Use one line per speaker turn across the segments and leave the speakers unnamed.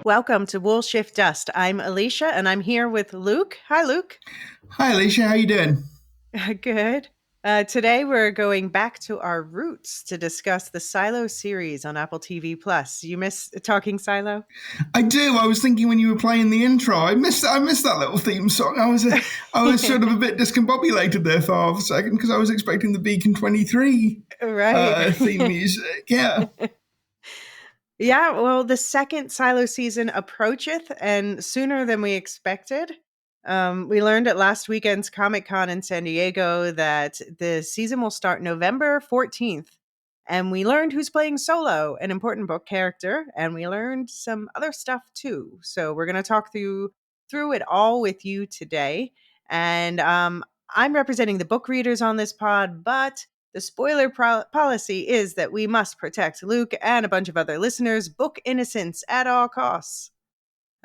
Welcome to Wool Shift Dust. I'm Elysia, and I'm here with Luke. Hi, Luke.
Hi, Elysia. How you doing?
Good. Today we're going back to our roots to discuss the Silo series on Apple TV+. You miss talking Silo?
I do. I was thinking when you were playing the intro, I missed that little theme song. I was sort of a bit discombobulated there for half a second because I was expecting the Beacon 23
Right.
theme music. Yeah.
Yeah, well, the second Silo season approacheth, and sooner than we expected. We learned at last weekend's Comic-Con in San Diego that the season will start November 14th. And we learned who's playing Solo, an important book character, and we learned some other stuff too. So we're going to talk through it all with you today. And I'm representing the book readers on this pod, but the spoiler policy is that we must protect Luke and a bunch of other listeners' book innocence at all costs.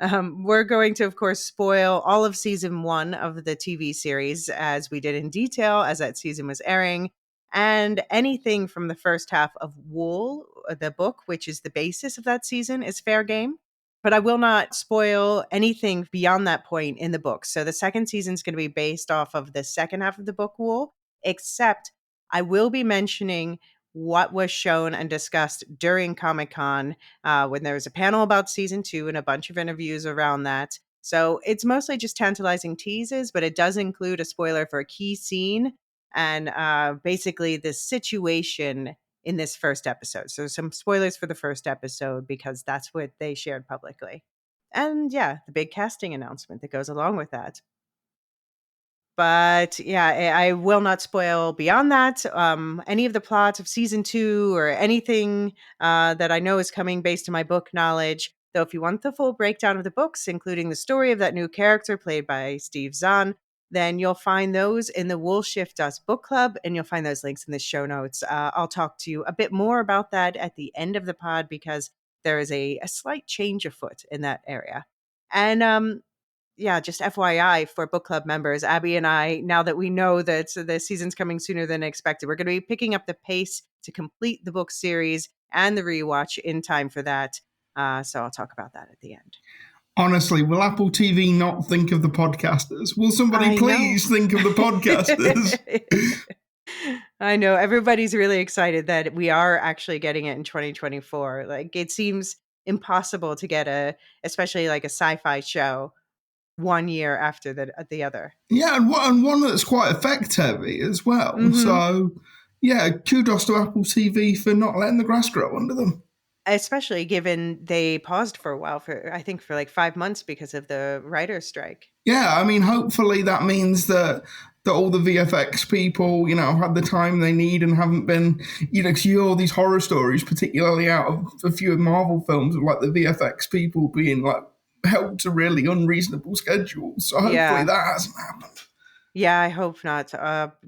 We're going to, of course, spoil all of season 1 of the TV series as we did in detail as that season was airing, and anything from the first half of Wool, the book, which is the basis of that season, is fair game. But I will not spoil anything beyond that point in the book. So the second season is going to be based off of the second half of the book, Wool, except I will be mentioning what was shown and discussed during Comic-Con when there was a panel about season 2 and a bunch of interviews around that. So it's mostly just tantalizing teases, but it does include a spoiler for a key scene and basically the situation in this first episode. So some spoilers for the first episode because that's what they shared publicly. And yeah, the big casting announcement that goes along with that. But yeah, I will not spoil beyond that any of the plots of season 2 or anything that I know is coming based on my book knowledge. Though if you want the full breakdown of the books, including the story of that new character played by Steve Zahn, then you'll find those in the Wool Shift Dust book club, and you'll find those links in the show notes. I'll talk to you a bit more about that at the end of the pod because there is a slight change afoot in that area. And yeah, just FYI for book club members, Abby and I, now that we know that the season's coming sooner than expected, we're going to be picking up the pace to complete the book series and the rewatch in time for that. So I'll talk about that at the end.
Honestly, will Apple TV not think of the podcasters? Will somebody please think of the podcasters?
I know. Everybody's really excited that we are actually getting it in 2024. Like, it seems impossible to get especially like a sci-fi show 1 year after the other.
Yeah, and one that's quite effect heavy as well. Mm-hmm. So, yeah, kudos to Apple TV for not letting the grass grow under them.
Especially given they paused for a while, I think for like 5 months because of the writer's strike.
Yeah, I mean, hopefully that means that all the VFX people, have had the time they need and haven't been, because you hear all these horror stories, particularly out of a few Marvel films, of like the VFX people being like held to really unreasonable schedules. So hopefully that hasn't happened.
Yeah, I hope not.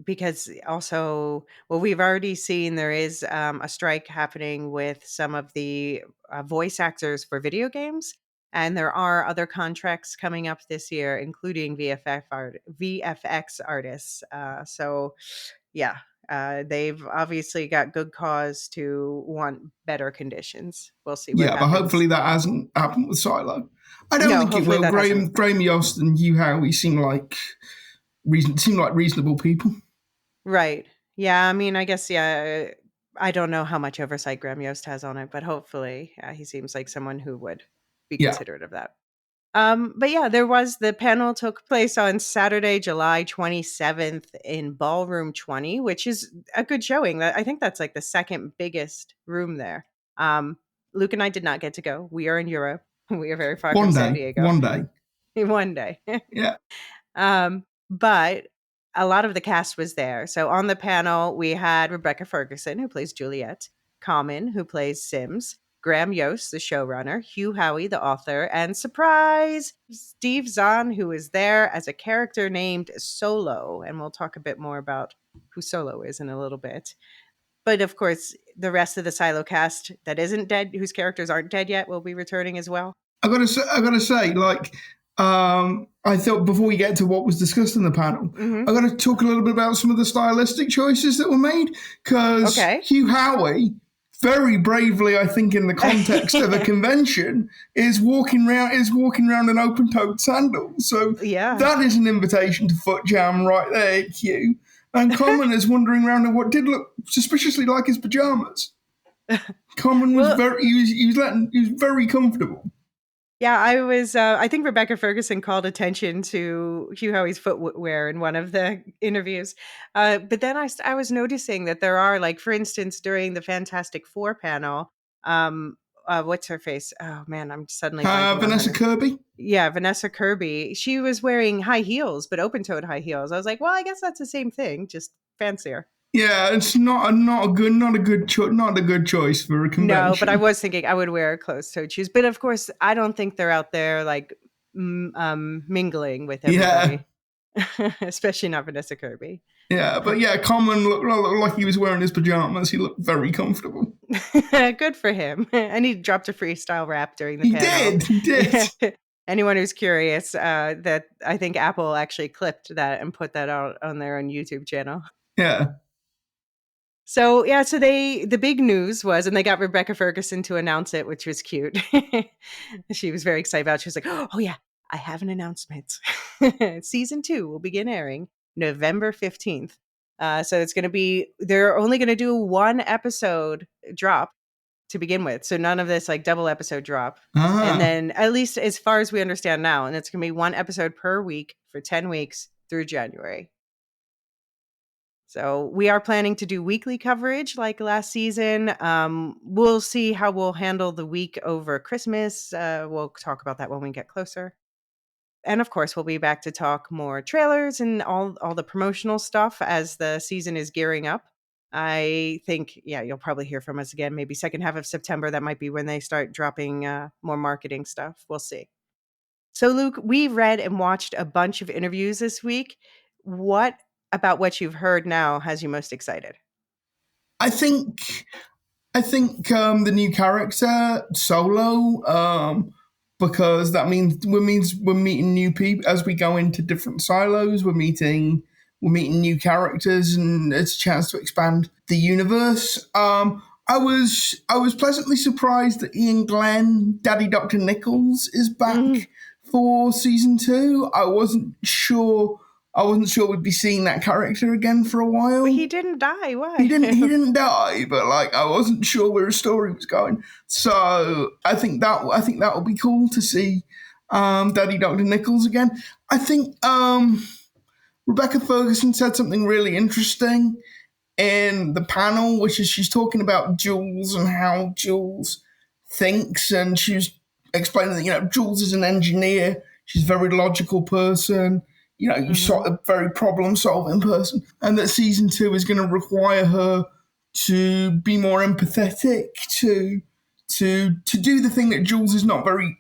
Because also, well, we've already seen there is a strike happening with some of the voice actors for video games. And there are other contracts coming up this year, including VFX artists. So, yeah, they've obviously got good cause to want better conditions. We'll see what happens.
But hopefully that hasn't happened with Silo. I don't think it will. Graham Yost and Hugh Howey seem like reasonable people.
Right. Yeah, I mean, I guess, I don't know how much oversight Graham Yost has on it, but hopefully he seems like someone who would be considerate of that. But yeah, the panel took place on Saturday, July 27th in Ballroom 20, which is a good showing. I think that's like the second biggest room there. Luke and I did not get to go. We are in Europe. We are very far from San Diego.
One day.
One day.
Yeah.
But a lot of the cast was there. So on the panel, we had Rebecca Ferguson, who plays Juliet, Common, who plays Sims, Graham Yost, the showrunner, Hugh Howey, the author, and surprise, Steve Zahn, who is there as a character named Solo. And we'll talk a bit more about who Solo is in a little bit. But of course, the rest of the Silo cast that isn't dead, whose characters aren't dead yet, will be returning as well.
I gotta say, like, I thought before we get to what was discussed in the panel, I got to talk a little bit about some of the stylistic choices that were made because Hugh Howey very bravely, I think, in the context of a convention, is walking around in open-toed sandals. So
Yeah.
that is an invitation to foot jam right there, Hugh. And Common is wandering around in what did look suspiciously like his pajamas. Common was
Well,
very he was very comfortable.
yeah, I think Rebecca Ferguson called attention to Hugh Howey's footwear in one of the interviews. But then I was noticing that there are, like, for instance, during the Fantastic Four panel, um, what's her face? Oh man, I'm suddenly blanking on her
Vanessa
name.
Kirby.
Yeah, Vanessa Kirby. She was wearing high heels, but open-toed high heels. I was like, well, I guess that's the same thing, just fancier.
Yeah, it's not a good choice for a
No, but I
convention.
was thinking I would wear closed-toed shoes. But of course, I don't think they're out there like mingling with
Yeah,
everybody, especially not Vanessa Kirby.
yeah, but yeah, Common looked like he was wearing his pajamas. He looked very comfortable.
Good for him. And he dropped a freestyle rap during the
He
panel.
did. He did.
Anyone who's curious, that I think Apple actually clipped that and put that out on their own YouTube channel.
Yeah.
So yeah, so the big news was, and they got Rebecca Ferguson to announce it, which was cute. She was very excited about it. She was like, "Oh yeah, I have an announcement. Season 2 will begin airing November 15th. So it's going to be they're only going to do one episode drop to begin with. So none of this like double episode drop. And
Ah.
then at least as far as we understand now, and it's going to be one episode per week for 10 weeks through January. So we are planning to do weekly coverage like last season. We'll see how we'll handle the week over Christmas. We'll talk about that when we get closer. And of course, we'll be back to talk more trailers and all the promotional stuff as the season is gearing up. I think, yeah, you'll probably hear from us again, maybe second half of September. That might be when they start dropping more marketing stuff. We'll see. So, Luke, we read and watched a bunch of interviews this week. What about what you've heard now has you most excited?
I think the new character Solo, because that means we're meeting new people as we go into different silos. We're meeting new characters, and it's a chance to expand the universe. I was pleasantly surprised that Ian Glenn, Daddy Doctor Nichols, is
Mhm.
back for season 2. I wasn't sure we'd be seeing that character again for a
But
while.
he didn't die.
He
Why?
didn't he didn't die, but like I wasn't sure where his story was going. So I think that will be cool to see Daddy Doctor Nichols again. I think Rebecca Ferguson said something really interesting in the panel, which is she's talking about Jules and how Jules thinks, and she's explaining that Jules is an engineer. She's a very logical person. You
Hmm.
sort of very problem solving person, and that season 2 is going to require her to be more empathetic, to do the thing that Jules is not very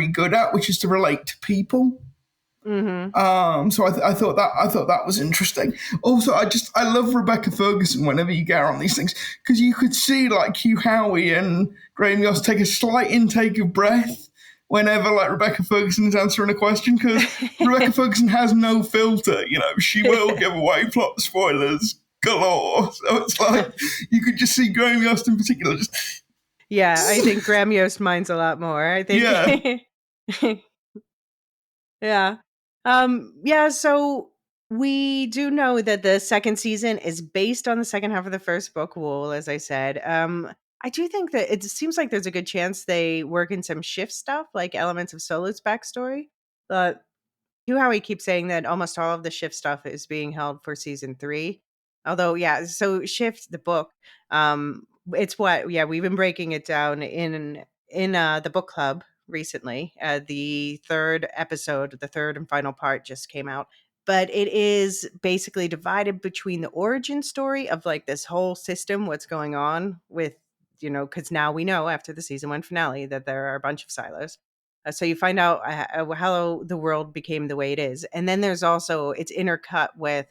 good at, which is to relate to people.
Hmm.
So I thought that was interesting. Also, I love Rebecca Ferguson whenever you get her on these things, because you could see like Hugh Howey and Graham Yost take a slight intake of breath whenever like Rebecca Ferguson is answering a question, because Rebecca Ferguson has no filter. She will give away plot spoilers galore. So it's like you could just see Graham Yost in particular just
Yeah, I think Graham Yost minds a lot more. I think.
yeah.
Yeah. Yeah, so we do know that the second season is based on the second half of the first book, Wool, as I said. I do think that it seems like there's a good chance they work in some shift stuff, like elements of Solo's backstory. But Hugh Howey keeps saying that almost all of the Shift stuff is being held for season 3. Although, yeah, so Shift, the book, it's what, yeah, we've been breaking it down in the book club recently. The third episode, the third and final part just came out. But it is basically divided between the origin story of like this whole system, what's going on with, because now we know after the season 1 finale that there are a bunch of silos. So you find out how the world became the way it is, and then there's also it's intercut with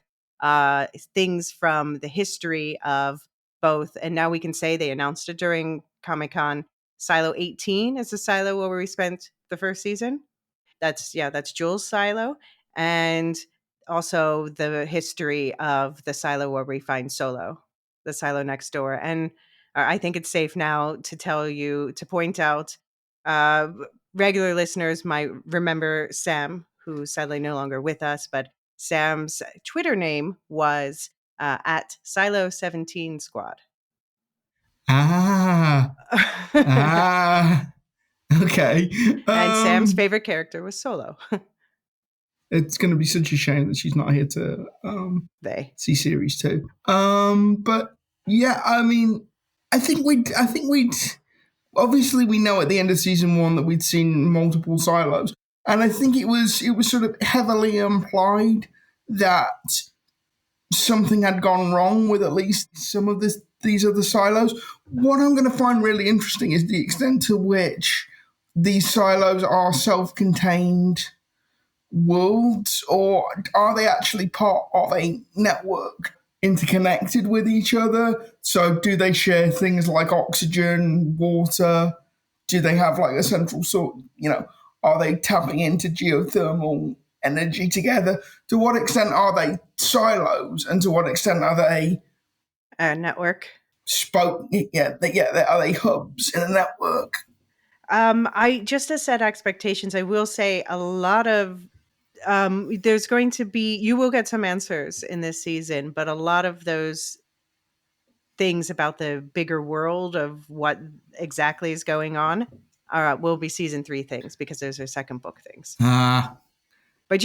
things from the history of both. And now we can say they announced it during Comic Con. Silo 18 is the silo where we spent the first season. That's Jules' silo, and also the history of the silo where we find Solo, the silo next door, and I think it's safe now to point out, uh, regular listeners might remember Sam, who's sadly no longer with us, but Sam's Twitter name was at Silo17 Squad.
Ah, ah, okay.
And Sam's favorite character was Solo.
It's going to be such a shame that she's not here to
They.
see series 2. But yeah, I mean, I think we'd obviously we know at the end of season 1 that we'd seen multiple silos, and I think it was sort of heavily implied that something had gone wrong with at least some of these other silos. What I'm going to find really interesting is the extent to which these silos are self-contained worlds, or are they actually part of a network interconnected with each other? So do they share things like oxygen, water? Do they have like a central sort, are they tapping into geothermal energy together? To what extent are they silos, and to what extent are they
Network.
are they hubs in a network?
I just to set expectations, I will say a lot of there's going to be you will get some answers in this season, but a lot of those things about the bigger world of what exactly is going on will be season 3 things, because those are second book things.
Ah,
But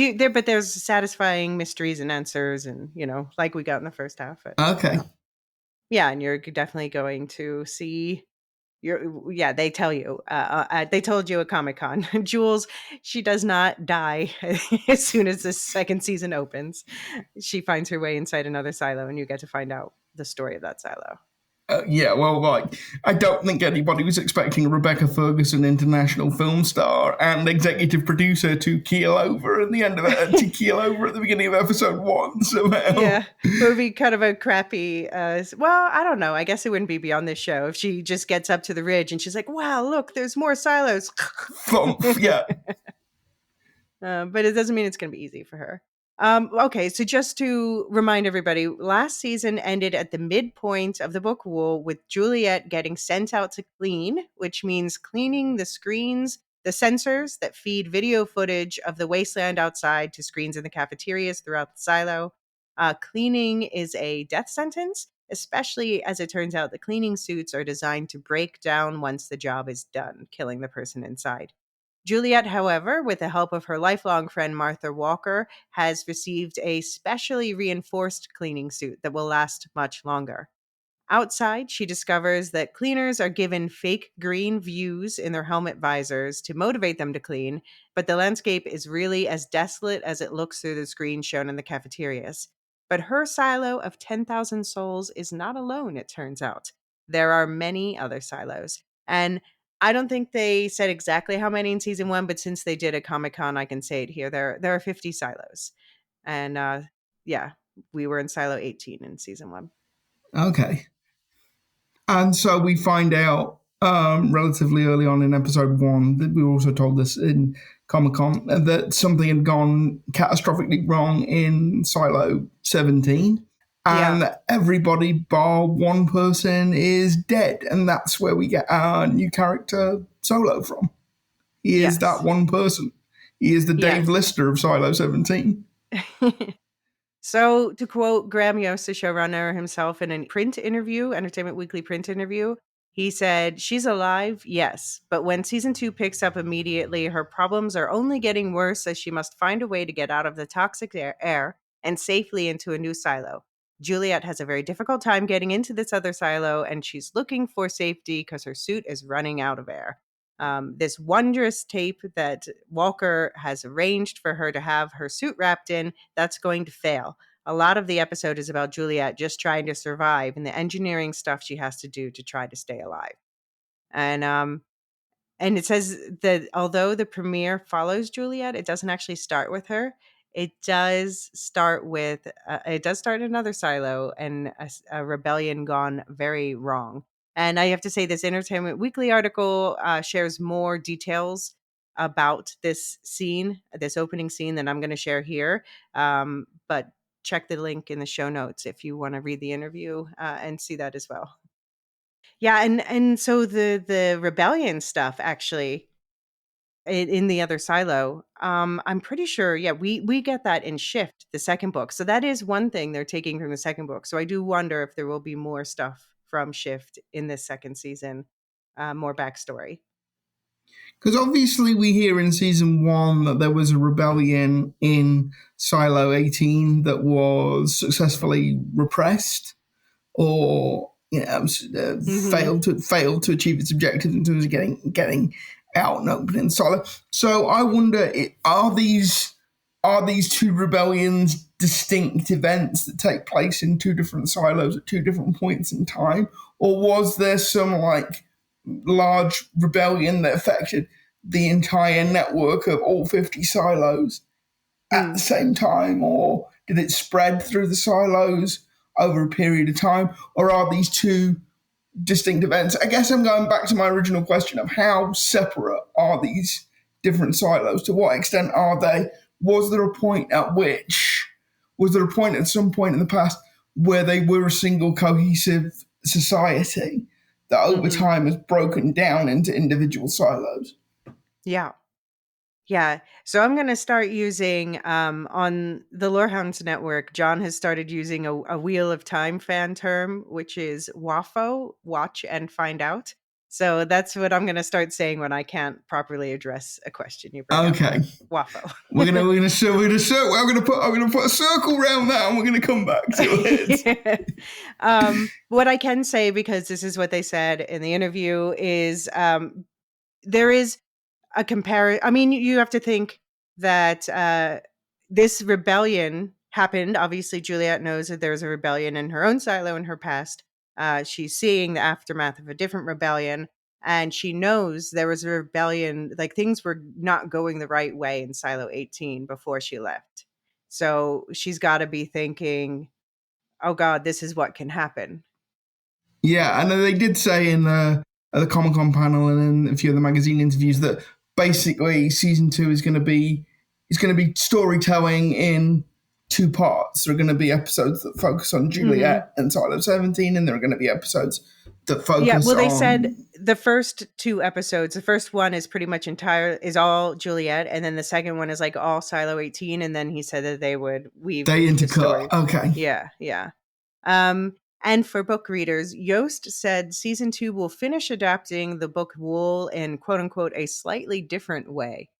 there's satisfying mysteries and answers, and like we got in the first half.
okay.
Yeah, and you're definitely going to see yeah, they tell you. They told you at Comic-Con. Jules, she does not die as soon as the second season opens. She finds her way inside another silo, and you get to find out the story of that silo.
Yeah, well, like, I don't think anybody was expecting Rebecca Ferguson, international film star and executive producer, to keel over at the end of it, to keel over at the beginning of episode 1 somehow.
Yeah, it would be kind of a crappy. Well, I don't know. I guess it wouldn't be beyond this show if she just gets up to the ridge and she's like, "Wow, look, there's more silos."
Thump, yeah.
But it doesn't mean it's going to be easy for her. Okay, so just to remind everybody, last season ended at the midpoint of the book wall with Juliet getting sent out to clean, which means cleaning the screens, the sensors that feed video footage of the wasteland outside to screens in the cafeterias throughout the silo. Cleaning is a death sentence, especially as it turns out the cleaning suits are designed to break down once the job is done, killing the person inside. Juliet, however, with the help of her lifelong friend Martha Walker, has received a specially reinforced cleaning suit that will last much longer. Outside, she discovers that cleaners are given fake green views in their helmet visors to motivate them to clean, but the landscape is really as desolate as it looks through the screen shown in the cafeterias. But her silo of 10,000 souls is not alone, it turns out. There are many other silos. And I don't think they said exactly how many in season 1, but since they did a Comic-Con, I can say it here. There are 50 silos. And yeah, we were in silo 18 in season 1.
Okay. And so we find out relatively early on in episode 1, that we were also told this in Comic Con, that something had gone catastrophically wrong in Silo 17. And
Yeah.
everybody bar one person is dead. And that's where we get our new character, Solo, from. He is that
Yes.
one person. He is the Dave
Yes.
Lister of Silo 17.
So, to quote Graham Yost, the showrunner himself, in an print interview, Entertainment Weekly print interview, he said, "She's alive, yes, but when season 2 picks up immediately, her problems are only getting worse as she must find a way to get out of the toxic air and safely into a new silo. Juliet has a very difficult time getting into this other silo, and she's looking for safety because her suit is running out of air." This wondrous tape that Walker has arranged for her to have her suit wrapped in, that's going to fail. A lot of the episode is about Juliet just trying to survive and the engineering stuff she has to do to try to stay alive. And it says that although the premiere follows Juliet, it doesn't actually start with her. It does start in another silo and a rebellion gone very wrong. And I have to say, this Entertainment Weekly article shares more details about this scene, this opening scene, that I'm going to share here. But check the link in the show notes if you want to read the interview and see that as well. Yeah, and so the rebellion stuff actually in the other silo, I'm pretty sure, yeah, we get that in Shift, the second book. So that is one thing they're taking from the second book. So I do wonder if there will be more stuff from Shift in this second season, more backstory.
Because obviously we hear in season one that there was a rebellion in Silo 18 that was successfully repressed, or
Mhm.
failed to achieve its objective in terms of getting out and opening Silo. So I wonder, are these two rebellions distinct events that take place in two different silos at two different points in time, or was there some like large rebellion that affected the entire network of all 50 silos at the
Hmm.
same time, or did it spread through the silos over a period of time, or are these two distinct events? I guess I'm going back to my original question of how separate are these different silos? To what extent are they? Was there a point at which, was there a point at some point in the past where they were a single cohesive society that over
Mhm.
time has broken down into individual silos?
Yeah. Yeah. So I'm going to start using on the Lorehounds network. John has started using a Wheel of Time fan term, which is WAFO, watch and find out. So that's what I'm going to start saying when I can't properly address a question you bring up.
Okay.
WAFO.
I'm gonna put a circle around that, and we're gonna come back to it.
What I can say, because this is what they said in the interview, is there is I mean, you have to think that, this rebellion happened. Obviously, Juliet knows that there was a rebellion in her own silo in her past. She's seeing the aftermath of a different rebellion, and she knows there was a rebellion, like, things were not going the right way in Silo 18 before she left. So, she's gotta be thinking, "Oh god, this is what can happen."
Yeah, and they did say in the Comic Con panel and in a few of the magazine interviews that basically season two is going to be storytelling in two parts. There are going to be episodes that focus on
Mhm.
Juliet and Silo 17, and there are going to be episodes that
Yeah,
focus
well, they said
on.
the first 2 episodes, the first one is pretty much is all Juliet, and then the second one is, like, all Silo 18, and then he said that they would weave
They
the
intercut.
story.
Okay.
Yeah, yeah. And for book readers, Yost said season 2 will finish adapting the book Wool in, quote, unquote, "a slightly different way."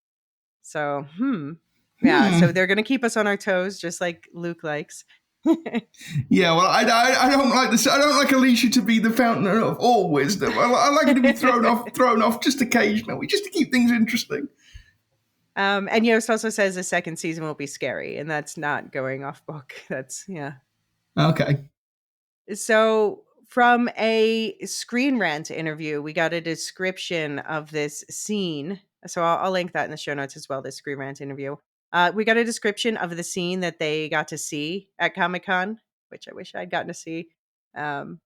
So, yeah, so
Hmm.
they're gonna keep us on our toes just like Luke likes.
Yeah, well, I don't like this. I don't like Elysia to be the fountain of all wisdom. I like her to be thrown off just occasionally, just to keep things interesting.
And Yost also says the second season will be scary, and that's not going off book. That's yeah.
Okay.
So from a Screen Rant interview, we got a description of this scene. So I'll link that in the show notes as well. This Screen Rant interview. We got a description of the scene that they got to see at Comic Con, which I wish I'd gotten to see. Um,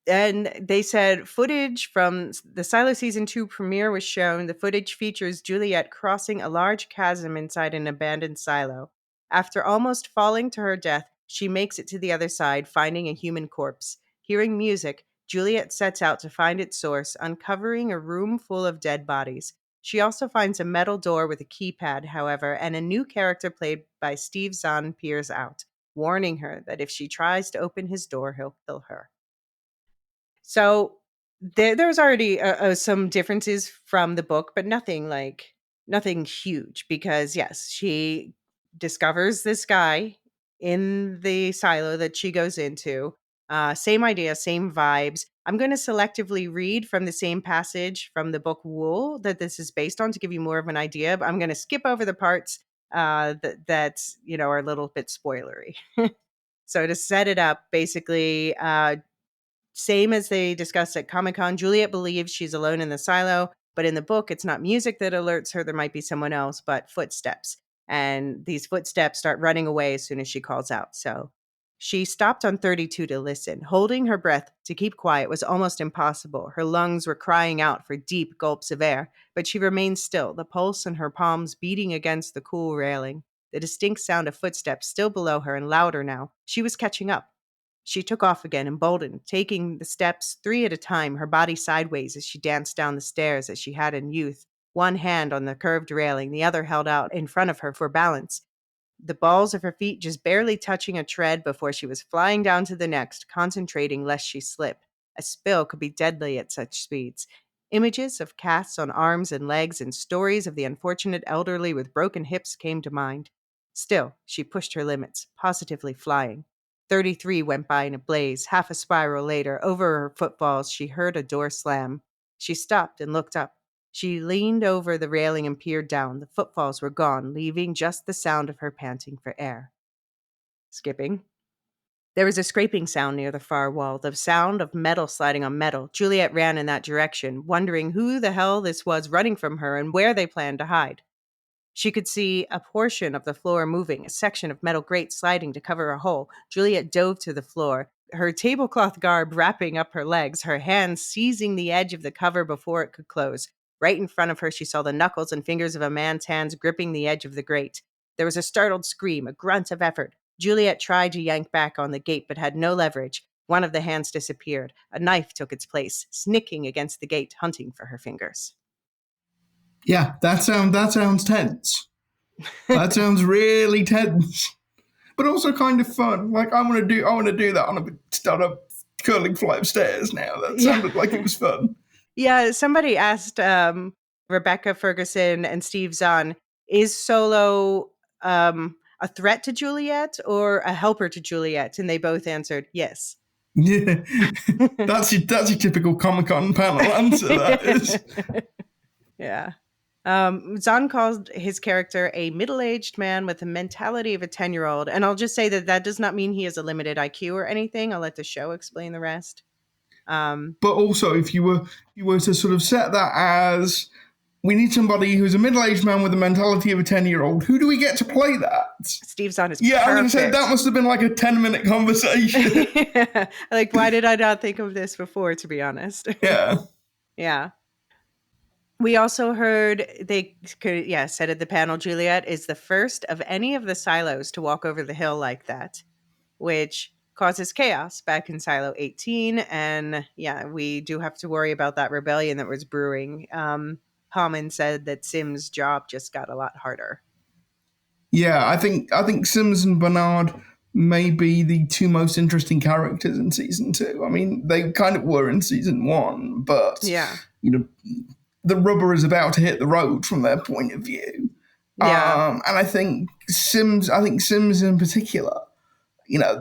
and they said footage from the Silo season 2 premiere was shown. The footage features Juliet crossing a large chasm inside an abandoned silo. After almost falling to her death, she makes it to the other side, finding a human corpse. Hearing music, Juliet sets out to find its source, uncovering a room full of dead bodies. She also finds a metal door with a keypad, however, and a new character played by Steve Zahn peers out, warning her that if she tries to open his door, he'll kill her. So there was already some differences from the book, but nothing huge because yes, she discovers this guy in the silo that she goes into. Same idea, same vibes. I'm going to selectively read from the same passage from the book Wool that this is based on to give you more of an idea. But I'm going to skip over the parts that are a little bit spoilery. So to set it up, basically, same as they discussed at Comic Con, Juliet believes she's alone in the silo, but in the book, it's not music that alerts her there might be someone else, but footsteps. And these footsteps start running away as soon as she calls out. So she stopped on 32 to listen. Holding her breath to keep quiet was almost impossible. Her lungs were crying out for deep gulps of air, but she remained still, the pulse in her palms beating against the cool railing. The distinct sound of footsteps still below her and louder now. She was catching up. She took off again, emboldened, taking the steps 3 at a time, her body sideways as she danced down the stairs as she had in youth, one hand on the curved railing, the other held out in front of her for balance, the balls of her feet just barely touching a tread before she was flying down to the next, concentrating lest she slip. A spill could be deadly at such speeds. Images of casts on arms and legs and stories of the unfortunate elderly with broken hips came to mind. Still, she pushed her limits, positively flying. 33 went by in a blaze. Half a spiral later, over her footfalls, she heard a door slam. She stopped and looked up. She leaned over the railing and peered down. The footfalls were gone, leaving just the sound of her panting for air. Skipping. There was a scraping sound near the far wall, the sound of metal sliding on metal. Juliet ran in that direction, wondering who the hell this was running from her and where they planned to hide. She could see a portion of the floor moving, a section of metal grate sliding to cover a hole. Juliet dove to the floor, her tablecloth garb wrapping up her legs, her hands seizing the edge of the cover before it could close. Right in front of her, she saw the knuckles and fingers of a man's hands gripping the edge of the grate. There was a startled scream, a grunt of effort. Juliet tried to yank back on the gate, but had no leverage. One of the hands disappeared. A knife took its place, snicking against the gate, hunting for her fingers.
Yeah, that sounds tense. That sounds really tense, but also kind of fun. Like I want to do that on a curling flight of stairs. Now that
Yeah.
sounded like it was fun.
Yeah, somebody asked Rebecca Ferguson and Steve Zahn, is Solo a threat to Juliet or a helper to Juliet? And they both answered yes.
Yeah, that's your typical Comic Con panel answer. That is.
Yeah. Zahn called his character a middle-aged man with the mentality of a 10-year-old. And I'll just say that does not mean he has a limited IQ or anything. I'll let the show explain the rest.
But also, if you were to sort of set that as we need somebody who's a middle-aged man with the mentality of a 10-year-old, who do we get to play that?
Steve Zahn is
Yeah,
perfect.
I'm going to say that must have been like a 10-minute conversation.
Like, why did I not think of this before, to be honest?
Yeah.
Yeah. We also heard said at the panel, Juliet is the first of any of the silos to walk over the hill like that, which causes chaos back in Silo 18. And yeah, we do have to worry about that rebellion that was brewing. Hammond said that Sim's job just got a lot harder.
Yeah, I think Sims and Bernard may be the two most interesting characters in season 2. I mean, they kind of were in season 1, but
Yeah.
The rubber is about to hit the road from their point of view.
Yeah.
And I think Sims in particular,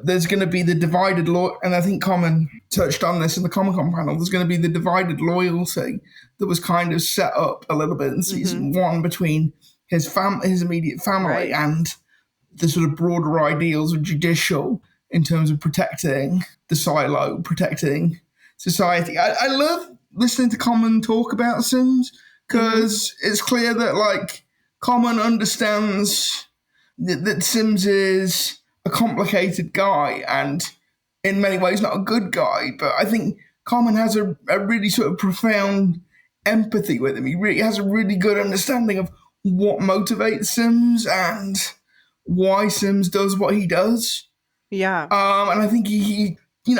there's going to be the divided and I think Common touched on this in the Comic Con panel. There's going to be the divided loyalty that was kind of set up a little bit in season 1 between his immediate family,
Right.
and the sort of broader ideals of judicial in terms of protecting the silo, protecting society. I love listening to Common talk about Sims because it's clear that like Common understands that Sims is a complicated guy and in many ways not a good guy, but I think Common has a really sort of profound empathy with him. He really has a really good understanding of what motivates Sims and why Sims does what he does.
Yeah.
And I think he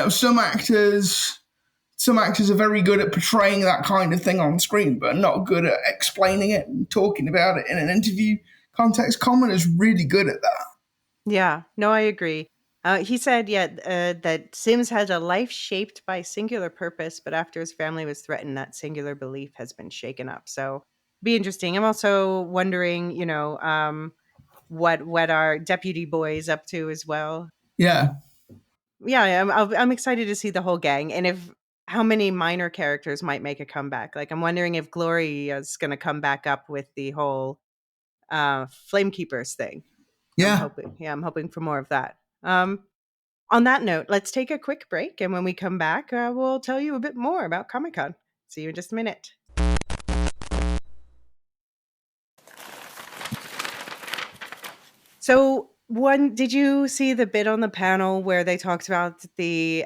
some actors are very good at portraying that kind of thing on screen, but not good at explaining it and talking about it in an interview context. Common is really good at that.
Yeah, no, I agree. He said, that Sims had a life shaped by singular purpose, but after his family was threatened, that singular belief has been shaken up. So, be interesting. I'm also wondering, what our deputy boy is up to as well.
Yeah.
Yeah, I'm excited to see the whole gang, and if how many minor characters might make a comeback. Like, I'm wondering if Glory is going to come back up with the whole Flamekeepers thing.
Yeah.
I'm hoping for more of that. On that note, let's take a quick break. And when we come back, we'll tell you a bit more about Comic Con. See you in just a minute. So, did you see the bit on the panel where they talked about the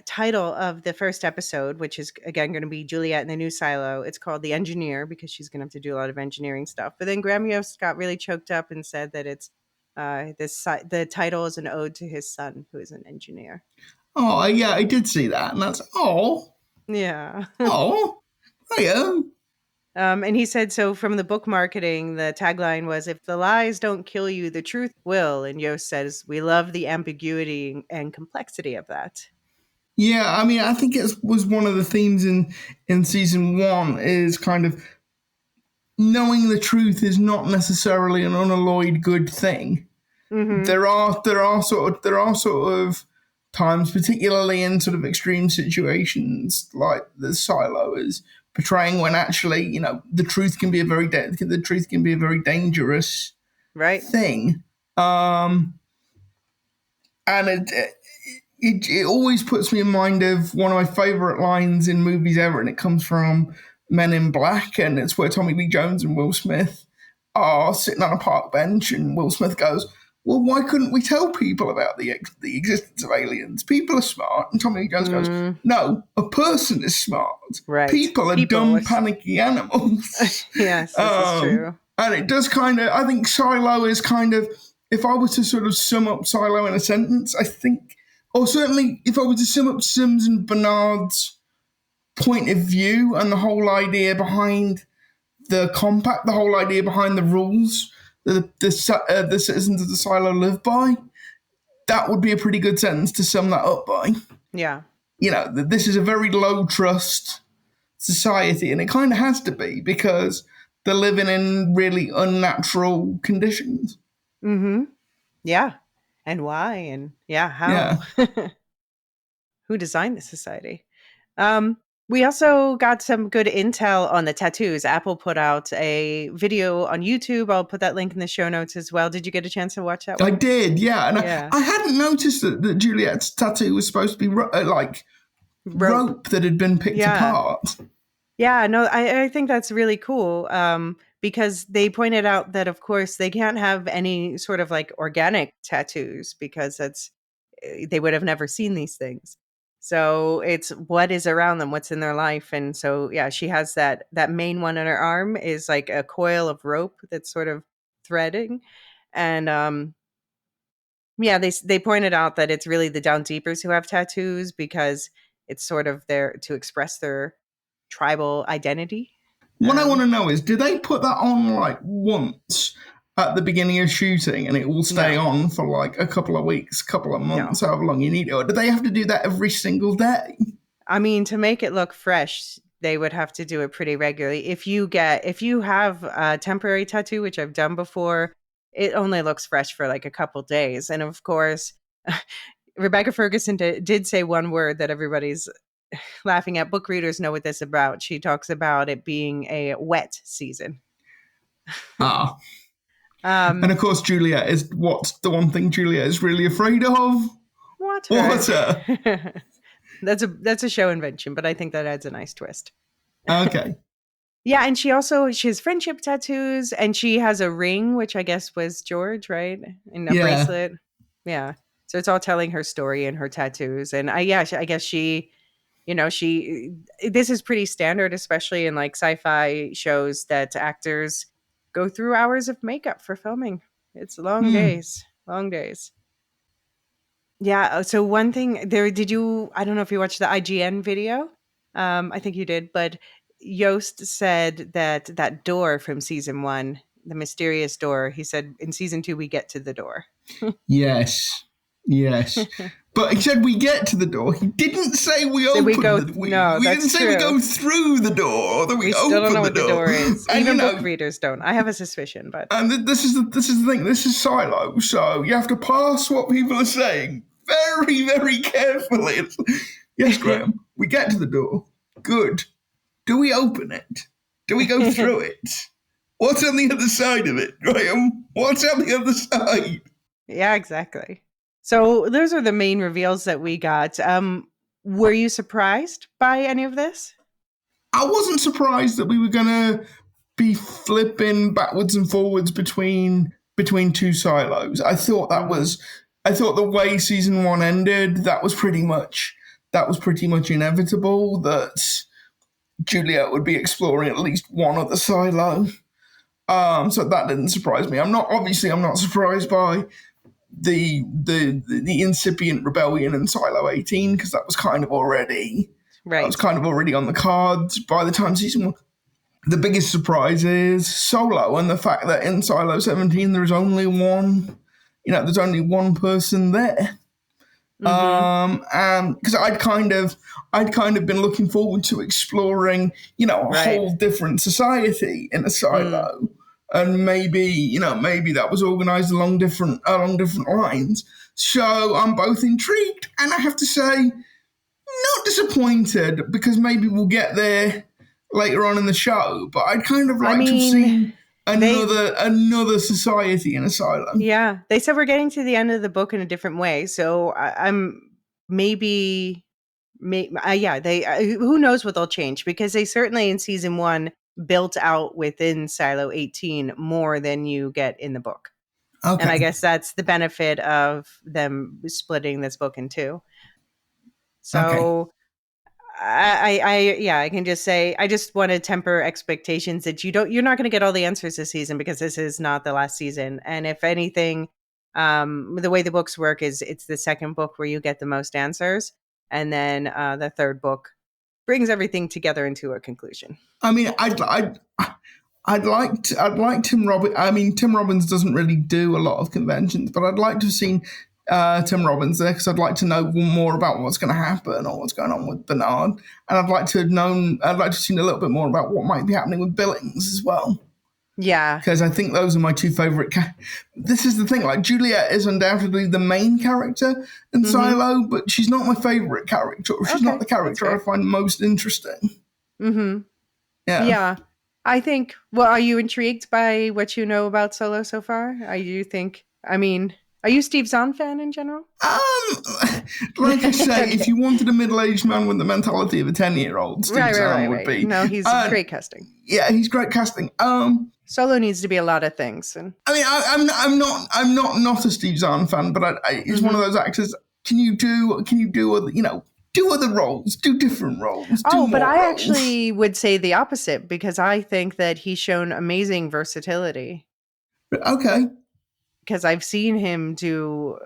title of the first episode, which is again going to be Juliet in the new silo? It's called The Engineer because she's going to have to do a lot of engineering stuff. But then Graham Yost got really choked up and said that it's The title is an ode to his son, who is an engineer.
Oh, yeah, I did see that, and that's
Yeah.
oh, yeah.
And he said, so from the book marketing, the tagline was, if the lies don't kill you, the truth will. And Yost says, we love the ambiguity and complexity of that.
Yeah, I mean, I think it was one of the themes in season one is kind of knowing the truth is not necessarily an unalloyed good thing.
Mm-hmm.
There are sort of times, particularly in sort of extreme situations like the silo is portraying, when actually, the truth can be a very dangerous
Right.
thing. And it always puts me in mind of one of my favorite lines in movies ever, and it comes from Men in Black, and it's where Tommy Lee Jones and Will Smith are sitting on a park bench, and Will Smith goes, well, why couldn't we tell people about the existence of aliens? People are smart. And Tommy Lee Jones goes, no, a person is smart.
Right.
People are dumb, panicky animals.
Yes, this is true.
And it does kind of, I think Silo is kind of, if I were to sort of sum up Silo in a sentence, I think, or certainly if I were to sum up Sims and Bernard's point of view and the whole idea behind the compact, the whole idea behind the rules the citizens of the silo live by, that would be a pretty good sentence to sum that up by.
Yeah.
This is a very low trust society, and it kind of has to be because they're living in really unnatural conditions.
Mm-hmm. Yeah. And why? And how?
Yeah.
Who designed the society? We also got some good intel on the tattoos. Apple put out a video on YouTube. I'll put that link in the show notes as well. Did you get a chance to watch that one?
I did, yeah. And I hadn't noticed that Juliet's tattoo was supposed to be like rope that had been picked apart.
Yeah, no, I think that's really cool because they pointed out that, of course, they can't have any sort of like organic tattoos because they would have never seen these things. So it's what is around them, what's in their life. And so, yeah, she has that main one on her arm is like a coil of rope that's sort of threading. And they pointed out that it's really the down deepers who have tattoos because it's sort of there to express their tribal identity.
What I want to know is, do they put that on like once at the beginning of shooting and it will stay on for like a couple of weeks, couple of months, however long you need it? Or do they have to do that every single day?
I mean, to make it look fresh, they would have to do it pretty regularly. If you have a temporary tattoo, which I've done before, it only looks fresh for like a couple days. And of course, Rebecca Ferguson did say one word that everybody's laughing at. Book readers know what this is about. She talks about it being a wet season.
And of course, Juliet is what's the one thing Juliet is really afraid of? Water.
That's a show invention, but I think that adds a nice twist.
Okay.
Yeah, and she has friendship tattoos, and she has a ring, which I guess was George, right? And a bracelet. Yeah. So it's all telling her story and her tattoos. And I guess she, this is pretty standard, especially in like sci-fi shows, that actors go through hours of makeup for filming. It's long days. Yeah. So one thing I don't know if you watched the IGN video. I think you did, but Yost said that door from season 1, the mysterious door, he said in season 2, we get to the door.
Yes. But he said we get to the door. He didn't say we open the door. We didn't say we go through the door or that we open
still don't know
the
what
door.
The door is. And, even book readers don't. I have a suspicion, but
this is the thing. This is Silo, so you have to pass what people are saying very, very carefully. Yes, Graham. We get to the door. Good. Do we open it? Do we go through it? What's on the other side of it, Graham? What's on the other side?
Yeah, exactly. So those are the main reveals that we got. Were you surprised by any of this?
I wasn't surprised that we were going to be flipping backwards and forwards between two silos. I thought the way season 1 ended, that was pretty much inevitable that Juliet would be exploring at least one other silo. So that didn't surprise me. I'm not surprised by the incipient rebellion in Silo 18 because that was
Right.
kind of already on the cards by the time season one. The biggest surprise is Solo and the fact that in Silo 17 there's only one person there.
Mm-hmm.
And because I'd kind of been looking forward to exploring, a
Right.
whole different society in a
Mm.
silo, and maybe that was organized along different lines. So I'm both intrigued, and I have to say, not disappointed because maybe we'll get there later on in the show. But I'd kind of
I
like to have
mean,
seen
they
another society in Asylum.
yeah, they said we're getting to the end of the book in a different way. So I'm maybe yeah, they who knows what they'll change because they certainly in season 1 built out within Silo 18 more than you get in the book. And I
Okay,
guess that's the benefit of them splitting this book in two.
okay,
So yeah, I can just say I just want to temper expectations that you're not going to get all the answers this season because this is not the last season. And if anything, the way the books work is it's the second book where you get the most answers, and then the third book brings everything together into a conclusion.
I mean, I'd like Tim Robbins. I mean, Tim Robbins doesn't really do a lot of conventions, but I'd like to have seen Tim Robbins there because I'd like to know more about what's going to happen or what's going on with Bernard, and I'd like to have seen a little bit more about what might be happening with Billings as well.
Yeah.
Because I think those are my two favorite. This is the thing. Like Juliet is undoubtedly the main character in
Mm-hmm.
Silo, but she's not my favorite character. Or she's not
Okay,
the
that's
character I
fair.
find most interesting.
Mm-hmm.
Yeah.
Yeah. I think, well, are you intrigued by what you know about Solo so far? Are you think, I mean, are you a Steve Zahn fan in general?
Like I say, if
Okay.
you wanted a middle-aged man with the mentality of a 10-year-old, Steve
Right, right,
Zahn
right,
would
right.
be.
No, he's great casting.
Yeah, he's great casting.
Solo needs to be a lot of things. And
I mean, I'm not a Steve Zahn fan, but he's one of
hmm
those actors. Can you do other, do other roles, do different roles, do
Oh, but
more
I
roles?
actually would say the opposite because I think that he's shown amazing versatility.
Okay,
Because I've seen him do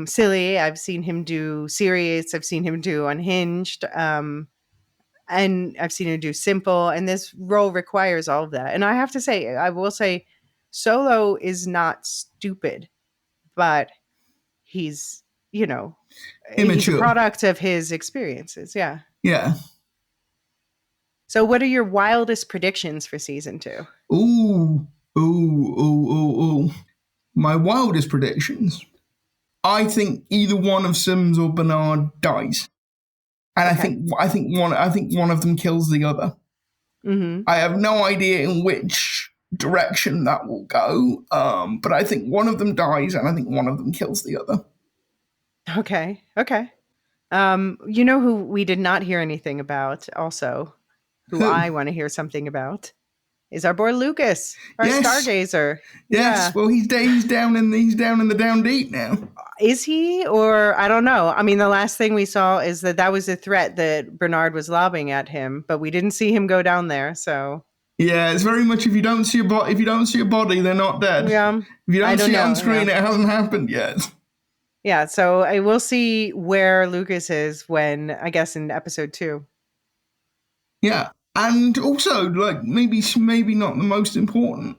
silly, I've seen him do serious, I've seen him do unhinged, and I've seen him do simple. And this role requires all of that. And I have to say, I will say, Solo is not stupid, but he's, you know, he's a
immature.
product of his experiences. Yeah.
Yeah.
So, what are your wildest predictions for season 2?
Ooh, ooh. My wildest predictions. I think either one of Sims or Bernard dies, and
Okay.
I think one of them kills the other.
Mm-hmm.
I have no idea in which direction that will go, but I think one of them dies, and I think one of them kills the other.
Okay. Okay. You know who we did not hear anything about, also, who
Who?
I want to hear something about, is our boy Lucas, our
Yes,
stargazer.
yes.
Yeah.
Well, he's down in the down deep now.
Is he? Or I don't know. I mean, the last thing we saw is that was a threat that Bernard was lobbing at him, but we didn't see him go down there. So,
Yeah, it's very much if you don't see a body, they're not dead.
yeah,
If you
I
don't
don't
see it on
know. Yeah.
screen, it hasn't happened yet.
Yeah. So I will see where Lucas is when, I guess, in episode 2.
Yeah, and also like maybe not the most important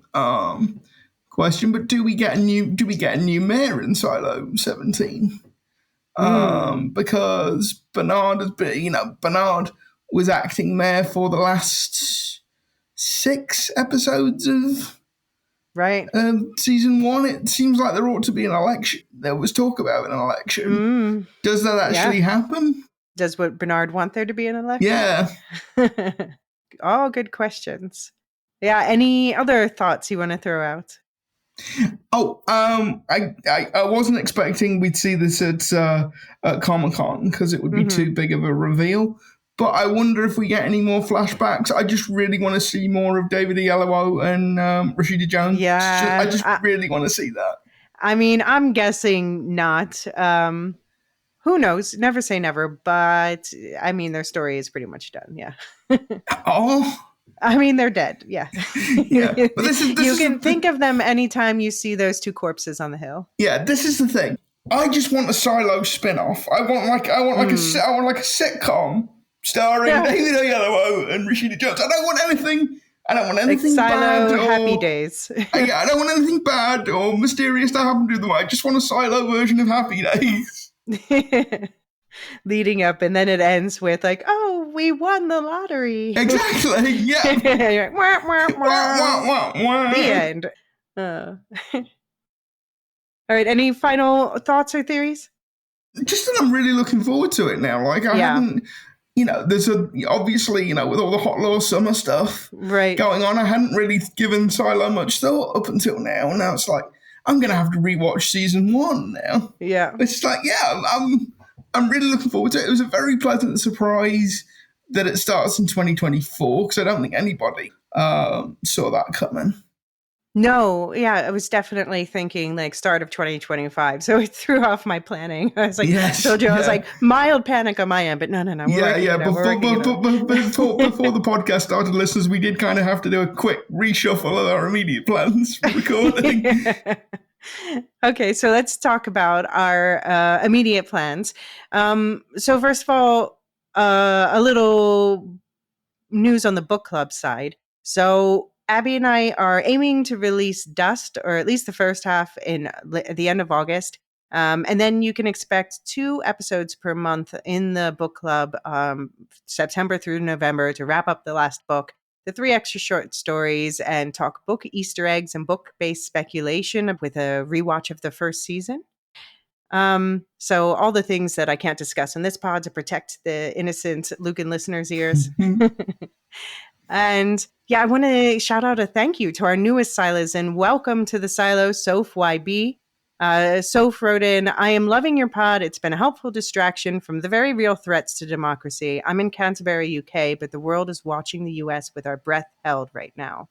question, but do we get a new mayor in Silo 17?
Hmm.
Because Bernard was acting mayor for the last 6 episodes of
Right.
season one. It seems like there ought to be an election. There was talk about an election.
Mm.
Does that
Yeah.
actually happen?
Does what Bernard want there to be an election?
Yeah.
All good questions. Yeah. Any other thoughts you want to throw out?
Oh, I wasn't expecting we'd see this at Comic Con because it would be
Hmm.
too big of a reveal. But I wonder if we get any more flashbacks. I just really want to see more of David Oyelowo and Rashida Jones. I
Yeah.
just really want to see that.
I mean, I'm guessing not. Who knows? Never say never, but I mean, their story is pretty much done. Yeah.
Oh.
I mean, they're dead. Yeah.
Yeah, but this
You
is
can think of them anytime you see those two corpses on the hill.
yeah, this is the thing. I just want a Silo spin-off. I want like a sitcom starring
Yeah.
David Oyelowo and Rashida Jones. I don't want anything. I don't want
Like
anything bad
Silo Happy
or
Days.
yeah, I don't want anything bad or mysterious to happen to them. I just want a Silo version of Happy Days.
Leading up, and then it ends with like, "Oh, we won the lottery."
Exactly. Yeah.
You're like, wah, wah,
Wah,
wah.
wah, wah, wah.
The end. All right. Any final thoughts or theories?
Just that I'm really looking forward to it now. Like I
Yeah.
hadn't, there's obviously, with all the Hot Law Summer stuff
Right.
going on, I hadn't really given Silo much thought up until now. And now it's like I'm gonna have to rewatch season 1 now.
Yeah.
It's like, yeah, I'm really looking forward to it. It was a very pleasant surprise that it starts in 2024 because I don't think anybody saw that coming.
No, yeah, I was definitely thinking like start of 2025. So it threw off my planning. I was like,
Yes,
told you, I was
yeah.
like, mild panic on my end, but no.
Yeah. Before the podcast started, listeners, we did kind of have to do a quick reshuffle of our immediate plans for recording.
Okay, so let's talk about our immediate plans. So first of all, a little news on the book club side. So Abby and I are aiming to release Dust, or at least the first half, in the end of August. And then you can expect 2 episodes per month in the book club, September through November, to wrap up the last book, the 3 extra short stories, and talk book Easter eggs and book-based speculation with a rewatch of the first season. So all the things that I can't discuss in this pod to protect the innocent Lucan listeners' ears. And yeah, I want to shout out a thank you to our newest Silas and welcome to the Silo, Soph YB. Soph wrote in, I am loving your pod. It's been a helpful distraction from the very real threats to democracy. I'm in Canterbury, UK, but the world is watching the US with our breath held right now.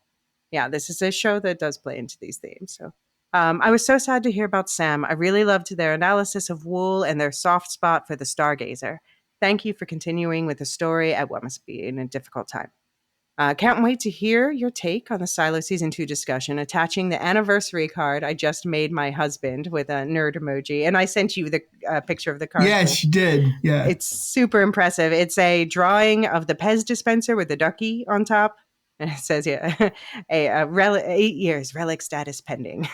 Yeah, this is a show that does play into these themes. So I was so sad to hear about Sam. I really loved their analysis of Wool and their soft spot for the Stargazer. Thank you for continuing with the story at what must be in a difficult time. Can't wait to hear your take on the Silo Season 2 discussion, attaching the anniversary card I just made my husband with a nerd emoji. And I sent you the picture of the card.
Yes, you did. Yeah.
It's super impressive. It's a drawing of the Pez dispenser with the ducky on top. And it says, yeah, a 8 years, relic status pending.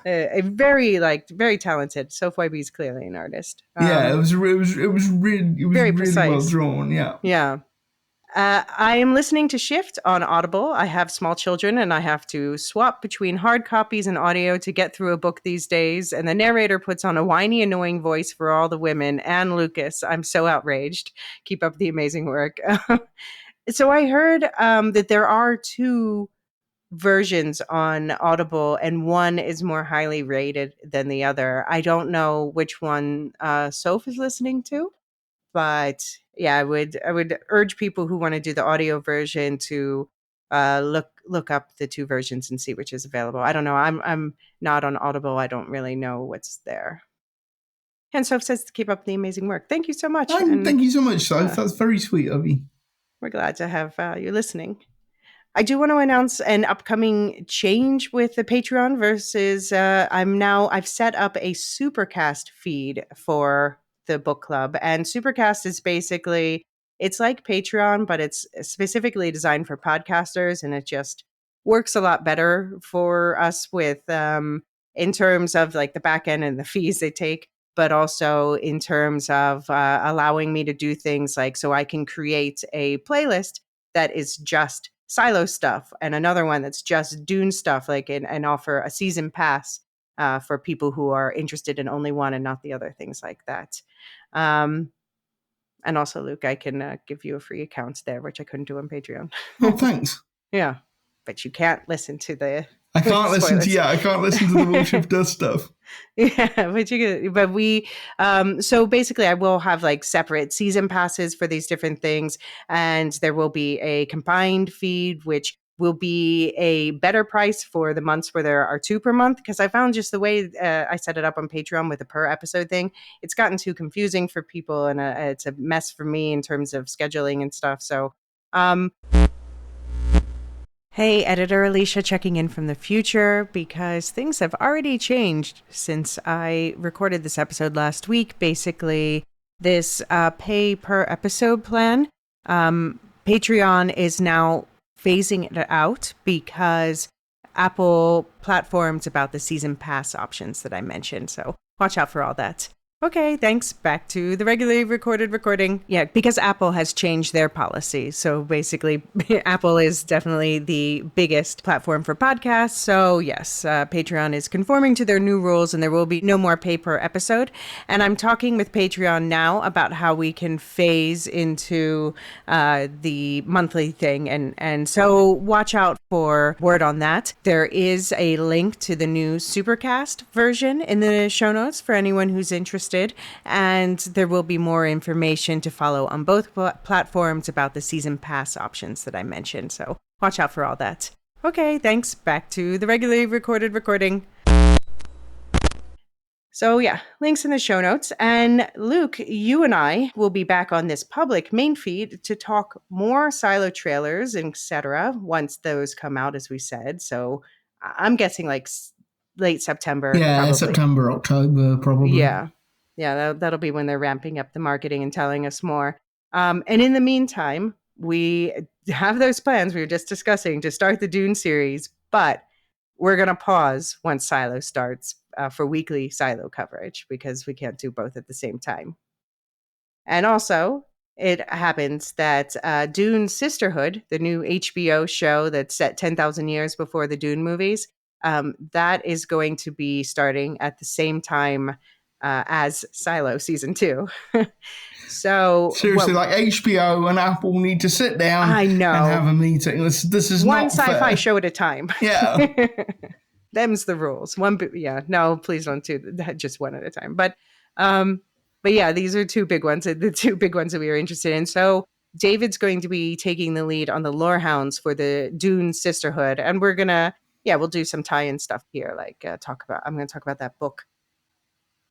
A very talented. Sophie B is clearly an artist.
Yeah, it was really
precise.
well drawn. Yeah.
Yeah. I am listening to Shift on Audible. I have small children and I have to swap between hard copies and audio to get through a book these days. And the narrator puts on a whiny, annoying voice for all the women and Lucas. I'm so outraged. Keep up the amazing work. So I heard that there are 2 versions on Audible and one is more highly rated than the other. I don't know which one Soph is listening to. But yeah, I would urge people who want to do the audio version to look up the 2 versions and see which is available. I don't know. I'm not on Audible. I don't really know what's there. And Soph says to keep up the amazing work. Thank you so much.
Thank you so much, Soph. That's very sweet of you.
We're glad to have you listening. I do want to announce an upcoming change with the Patreon versus I've set up a Supercast feed for the book club, and Supercast is basically, it's like Patreon, but it's specifically designed for podcasters, and it just works a lot better for us with in terms of like the back end and the fees they take, but also in terms of allowing me to do things like, so I can create a playlist that is just Silo stuff and another one that's just Dune stuff, like and offer a season pass for people who are interested in only one and not the other, things like that. And also, Luke, I can give you a free account there, which I couldn't do on Patreon.
Oh, thanks.
Yeah, but you can't listen to the.
I can't listen to I can't listen to the Worship Dust stuff.
Yeah, but we so basically I will have like separate season passes for these different things, and there will be a combined feed which will be a better price for the months where there are 2 per month, because I found just the way I set it up on Patreon with a per episode thing, it's gotten too confusing for people, and it's a mess for me in terms of scheduling and stuff. So Hey, editor Alicia checking in from the future because things have already changed since I recorded this episode last week. Basically, this pay per episode plan, Patreon is now phasing it out because Apple platforms about the season pass options that I mentioned. So watch out for all that. Okay, thanks. Back to the regularly recorded recording. Yeah, because Apple has changed their policy. So basically, Apple is definitely the biggest platform for podcasts. So yes, Patreon is conforming to their new rules and there will be no more pay per episode. And I'm talking with Patreon now about how we can phase into the monthly thing. And so watch out for word on that. There is a link to the new Supercast version in the show notes for anyone who's interested. And there will be more information to follow on both platforms about the season pass options that I mentioned. So watch out for all that. Okay, thanks. Back to the regularly recorded recording. So yeah, links in the show notes. And Luke, you and I will be back on this public main feed to talk more Silo trailers, etc. once those come out, as we said. So I'm guessing like late September,
Yeah,
probably.
September, October, probably.
Yeah, that'll be when they're ramping up the marketing and telling us more. And in the meantime, we have those plans we were just discussing to start the Dune series, but we're going to pause once Silo starts for weekly Silo coverage because we can't do both at the same time. And also, it happens that Dune Sisterhood, the new HBO show that's set 10,000 years before the Dune movies, that is going to be starting at the same time as Silo season 2. So
seriously, like HBO and Apple need to sit down
I know.
and have a meeting. This is
one
not
sci-fi
fair.
show at a time.
Yeah.
Them's the rules. No, please don't do that. Just one at a time. But yeah, these are two big ones. The two big ones that we are interested in. So David's going to be taking the lead on the Lorehounds for the Dune Sisterhood, and we'll do some tie-in stuff here. Like I'm going to talk about that book.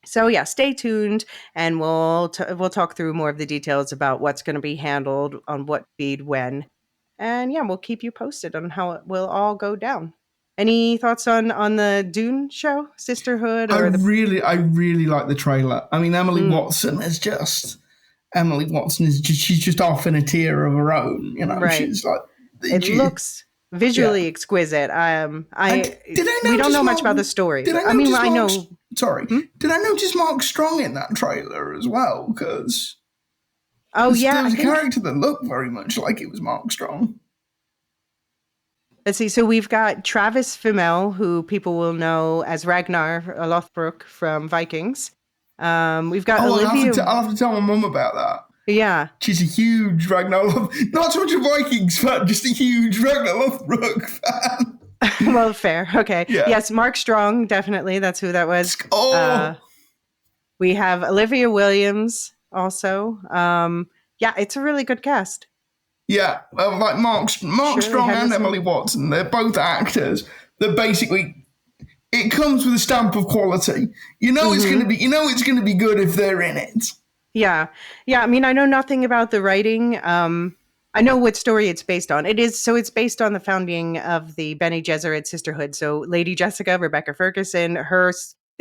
So yeah, stay tuned, and we'll talk through more of the details about what's going to be handled on what feed when, and yeah, we'll keep you posted on how it will all go down. Any thoughts on the Dune show, Sisterhood, or
I really like the trailer. I mean, Emily Watson is just she's just off in a tier of her own. You know,
right.
She's like
it looks visually exquisite. We don't know much about the story. I know.
Sorry, did I notice Mark Strong in that trailer as well? Because there was a character that looked very much like it was Mark Strong.
Let's see. So we've got Travis Fimmel, who people will know as Ragnar Lothbrok from Vikings. We've got Olivia.
I'll have to tell my mum about that.
Yeah.
She's a huge Ragnar not so much a Vikings fan, just a huge Ragnar Lothbrok fan.
Well, fair. Okay.
Yeah.
Yes, Mark Strong, definitely. That's who that was.
Oh.
We have Olivia Williams also. Yeah, it's a really good cast.
Yeah, like Mark Strong and Emily Watson, they're both actors that basically it comes with a stamp of quality. It's going to be good if they're in it.
Yeah. I mean, I know nothing about the writing. I know what story it's based on. It's based on the founding of the Bene Gesserit Sisterhood. So Lady Jessica, Rebecca Ferguson,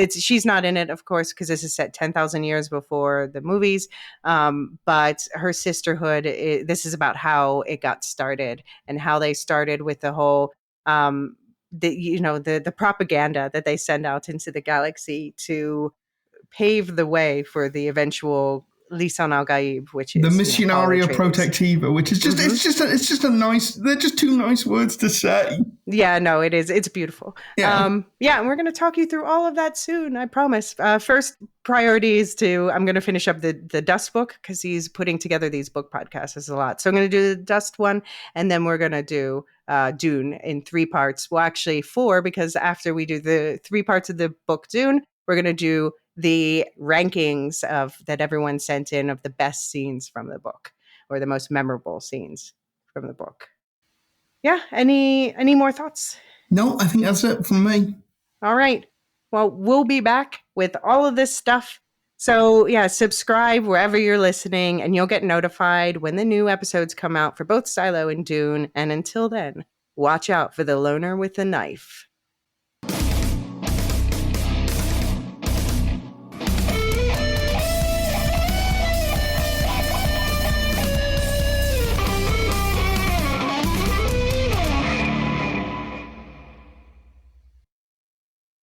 she's not in it, of course, because this is set 10,000 years before the movies. But her sisterhood, this is about how it got started and how they started with the whole, the propaganda that they send out into the galaxy to pave the way for the eventual Lisan al-Gaib, which is
the Missionaria Protectiva, which is just it's just a nice. They're just two nice words to say.
Yeah, no, it is. It's beautiful.
Yeah,
and we're going to talk you through all of that soon. I promise. First priority is I'm going to finish up the Dust book because he's putting together these book podcasts. It's a lot, so I'm going to do the Dust one, and then we're going to do Dune in 3 parts. Well, actually 4, because after we do the 3 parts of the book Dune, we're going to do the rankings that everyone sent in of the best scenes from the book or the most memorable scenes from the book. Yeah. Any more thoughts?
No, I think that's it from me.
All right. Well, we'll be back with all of this stuff. So yeah, subscribe wherever you're listening and you'll get notified when the new episodes come out for both Silo and Dune. And until then, Watch out for the loner with the knife.